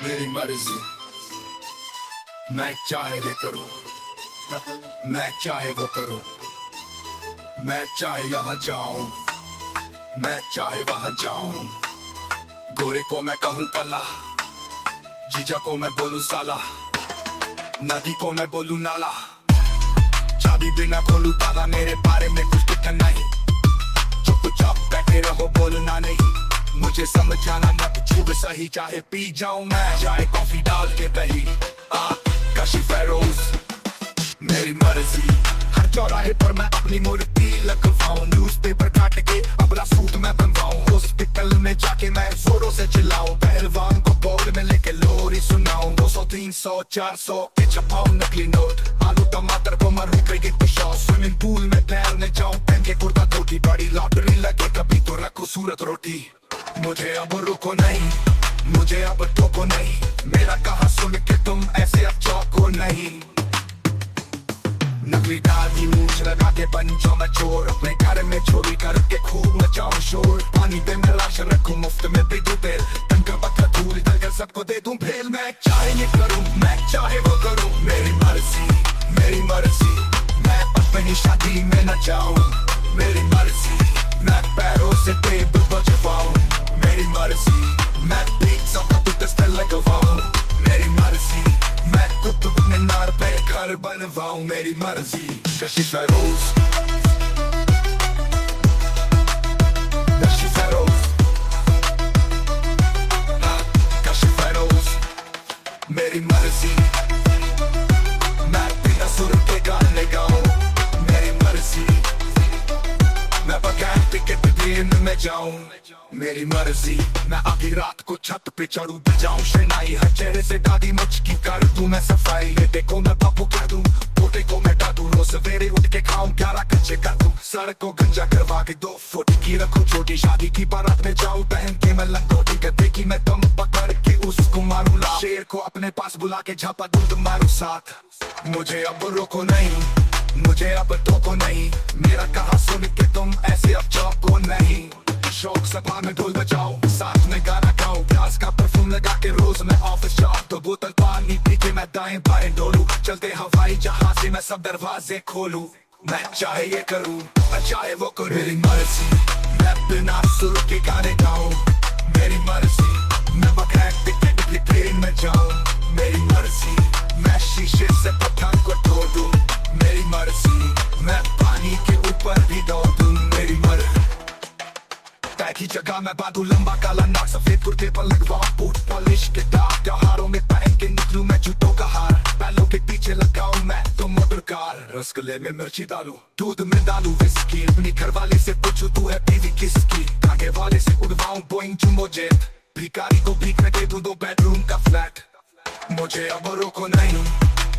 मेरी मर्जी, मैं चाहे ये करूं, मैं चाहे वो करूं, मैं चाहे यहाँ जाऊं, मैं चाहे वहां जाऊं। गोरे को मैं कहूं पला, जीजा को मैं बोलूं साला, नदी को मैं बोलूं नाला, चाबी बिना खोलूं ताला। मेरे बारे में कुछ दिखता नहीं, चुपचाप बैठे रहो बोलना नहीं। मुझे समझाना मत, चुप सही चाहे पी जाऊं मैं, चाहे कॉफी डाल के दही। काशी फेरोज, मेरी मर्जी। हर चौराहे पर मैं अपनी मूर्ति लगवाऊं, न्यूज़पेपर काट के अपना सूट मैं बनवाऊं। हॉस्पिटल में जाके मैं जोरों से चिल्लाऊं, पहलवान को बोल में लेके लोरी सुनाऊं। 200 300 400 के छपाऊं नकली नोट, आलू टमाटर को मारूं क्रिकेट की शॉट। स्विमिंग पूल में तैरने जाऊं पहन के कुर्ता धोती, बड़ी लॉटरी लगे कभी तो रखो सूरत रोटी। मुझे अब रुको नहीं, मुझे अब टोको नहीं, मेरा कहा सुन के तुम ऐसे अब चौको नहीं। नकली दाढ़ी मूंछ लगा के बन जाऊं मैं चोर, अपने घर में चोरी करके खूब मचाऊं शोर। पानी पे मैं लाश रखूं, मुफ्त में दे दूं बेल, तनका पत्थर धूल डालकर सबको दे दूं भेल। मैं चाहे ये करूं, मैं चाहे वो करूं, मेरी मर्जी, मेरी मर्जी। मैं अपनी शादी में न जाऊं, मेरी मर्जी। मैं पैरों से टेबल बजवाऊं, मेरी मर्जी। मैं पिज़्ज़ा का टूथस्टर लगवाऊं, मेरी मर्जी। मैं कुतुब मीनार पे घर बनवाऊं, मेरी मर्जी। काशी फेरोज, काशी फेरोज, काशी फेरोज, मेरी मर्जी। मैं बिना सुर के गाने गाऊं, मेरी मर्जी। मैं बगैर टिकट ट्रेन में जाऊं, मेरी मर्जी। मैं आधी रात को छत पे चढ़ूं बजाऊं शहनाई, हर चेहरे से दादी मुझकी कर दूं मैं सफाई। बेटे को मैं बापू कह दूं, पोते को मैं डादू, रोज सवेरे उठ के खाऊं 11 कच्चे कर दूं। सड़क को गंजा करवा के 2 फुट की रखूं छोटी, शादी की बारात में जाऊं पहन के मैं लंगोटी। गद्दे की मैं दम पकड़ के उसको मारूं ला, शेर को अपने पास बुला के झापा दूं मारूं साथ। मुझे अब रोको नहीं, मुझे अब टोको नहीं, मेरा कहा सुन के तुम ऐसे अब चौको नहीं। शौक सभा में ढोल बजाओ, साथ में गाना गाओ, प्याज का परफ्यूम लगा के रोज मैं ऑफिस जाऊं। तो बोतल पानी पी के मैं दाएं बाएं डोलूं, चलते हवाई जहाज से मैं सब दरवाजे खोलूं। मैं चाहे ये करूं, चाहे वो करूं, मेरी मर्जी। मैं बिना सुर के गाने गाऊं, मेरी मर्जी। मैं बगैर टिकट की ट्रेन में जाऊं, मेरी मर्जी। मैं शीशे से पत्थर को तोड़ दूं, मेरी मर्जी। मैं पानी के ऊपर भी दौड़ दूं, मेरी मर्जी। तय की जगह मैं बांधू लंबा काला नाक, सफेद कुर्ते पर लगवाऊं बूट पॉलिश के दाग। त्योहारों में पहन के निकलूं मैं जूतों का हार, बैलों के पीछे लगाऊं मैं तो मोटर कार। रसगुल्ले में मिर्ची डालूं, दूध में डालूं विस्की, अपनी घरवाले से पूछूं तू है बीवी किसकी। आगे वाले से उड़वाऊं बोइंग जंबो जेट, भिखारी को भीख में दे दूं 2 बेडरूम का फ्लैट। मुझे अब रोको नहीं,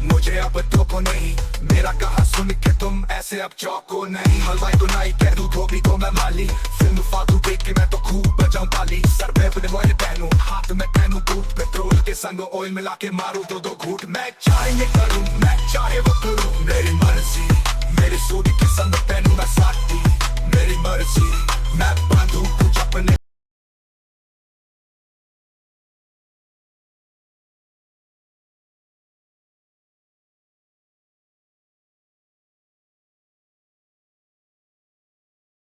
मुझे अब टोको नहीं, मेरा कहा सुन के तुम ऐसे अब चौको नहीं। हलवाई को नाई कह दूं, धोबी को मैं माली, फिल्म फालतू देख के मैं तो खूब बजाऊं ताली। सर पे अपने ऑयल पहनूं, हाथ में पहनूं बूट, पेट्रोल के संग ऑयल मिला के मारूं 2-2 घूंट। मैं चाहे ये करूं, मैं चाहे वो करूं, मेरी मर्जी। मेरी सूट के संग पहनूं मैं साथी, मेरी मर्जी।